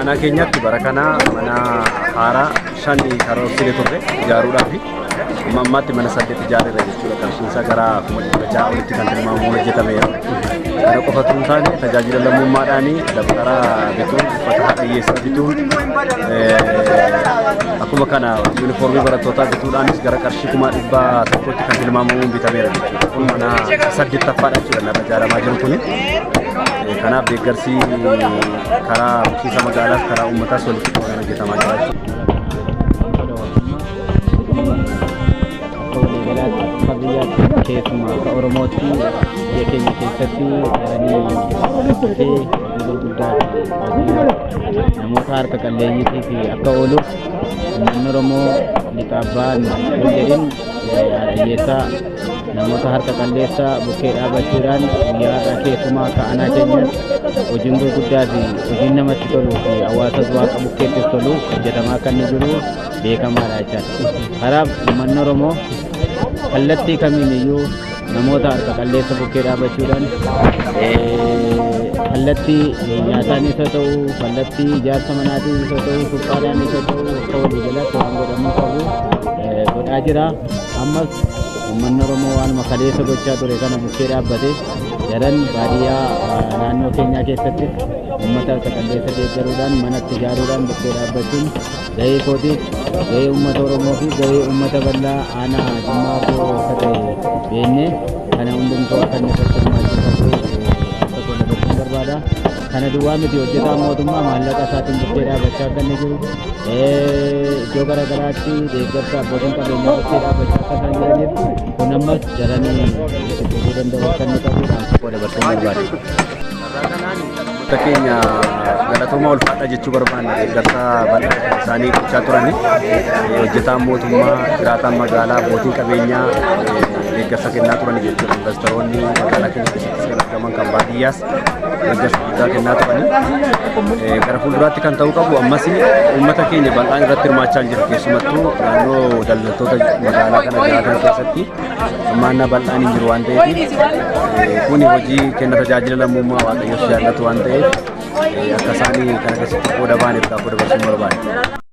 aanaa keenyatti bara kana mana haaraa 5 karoorsilee turre ijaaruudhaaf ammaatti mana 8 ijaarreerra jechuudha. Qarshiin isaa gara 16,000 olitti kan tilmaamu hojjetameera. Kana qofatu hin taane tajaajila lammummaadhaan dabtara bituun, uffata haadha hiyyeessaa bituun, akkuma kana yuunifoormii barattootaa bituudhaanis gara qarshii 100,000tti kan tilmaamamuun bitameera jechuudha. Kun mana 8ffaadha jechuudha nama ijaaramaa jiru kuni. Kanaaf deeggarsi karaa bulchiinsa magaalaas karaa uummataas walitti kan hojjetamaa jira jechuudha. Keessumaa akka Oromootti biyya keenya keessatti gurguddaa namoota harka qalleeyyiitiif akka ooluuf uummanni Oromoo lixaabbaan jedhin hiyyeessaa namoota harka qalleessaa bukkee dhaabachuudhaan guyyaa keessumaa akka aanaa keenyaatti hojiin gurguddaa fi hojiin namatti toluu fi hawaasa waaqa bukkeettiif tolu hojjetamaa kan jiru beekamaadha jechuudha. Kanaaf uummanni Oromoo kallattii kamiiniyyuu namoota harka qalleessa bukkee dhaabachuudhaan kallattii nyaataanis haa ta'u, kallattii ijaarsa manaatiinis haa ta'u, suphaadhaanis haa ta'u akka walii jalatti waan godhamuu qabu godhaa jira. Ammas uummanni Oromoo waanuma kaleessa gochaa ture kana bukkee dhaabbate daran baadiyyaa naannoo keenyaa keessatti uummata harka qalleessa deeggaruudhaan manatti ijaaruudhaan bukkee dhaabbachuun gahee kootiif gahee uummata Oromoo fi gahee uummata bal'aa aanaa Jimmaa koo akka ta'e beekne kana hundumtuu akka inni irratti hirmaachisu akka godhatachuun barbaada. Kana duwwaa miti hojjetaa mootummaa maallaqa isaatiin bukkee dhaabbachaa akka inni jiru iddoo garaagaraatti deeggarsa abbootiin qabeenyaa bukkee dhaabbachaa akka isaan jiraniif kun ammas jaranii itti fufuu danda'u akka inni qabuudhaan tokko dabarsuun barbaada. Uummata keenya galatooma ulfaadha jechuu barbaanna. Deeggarsa bal'aa isaanii gochaa turani. Hojjetaan mootummaa, jiraataan magaalaa, abbootiin qabeenyaa deeggarsa kennaa turani jechuudha. Investoroonni magaalaa keenya keessatti argaman kan baadiyyaas deeggarsa guddaa kennaa turani. Gara fuulduraatti kan ta'uu qabu ammas uummata keenya bal'aan irratti hirmaachaa jira. Keessumattuu naannoo daldaltoota magaalaa kana jiraatan keessatti hirmaannaa bal'aan hin jiru waan ta'eef kuni hojii kenna tajaajila lammummaa waaqayyoos jaallatu waan ta'eef akka isaanii kana keessatti qooda ba'aniif dabarsuun barbaada.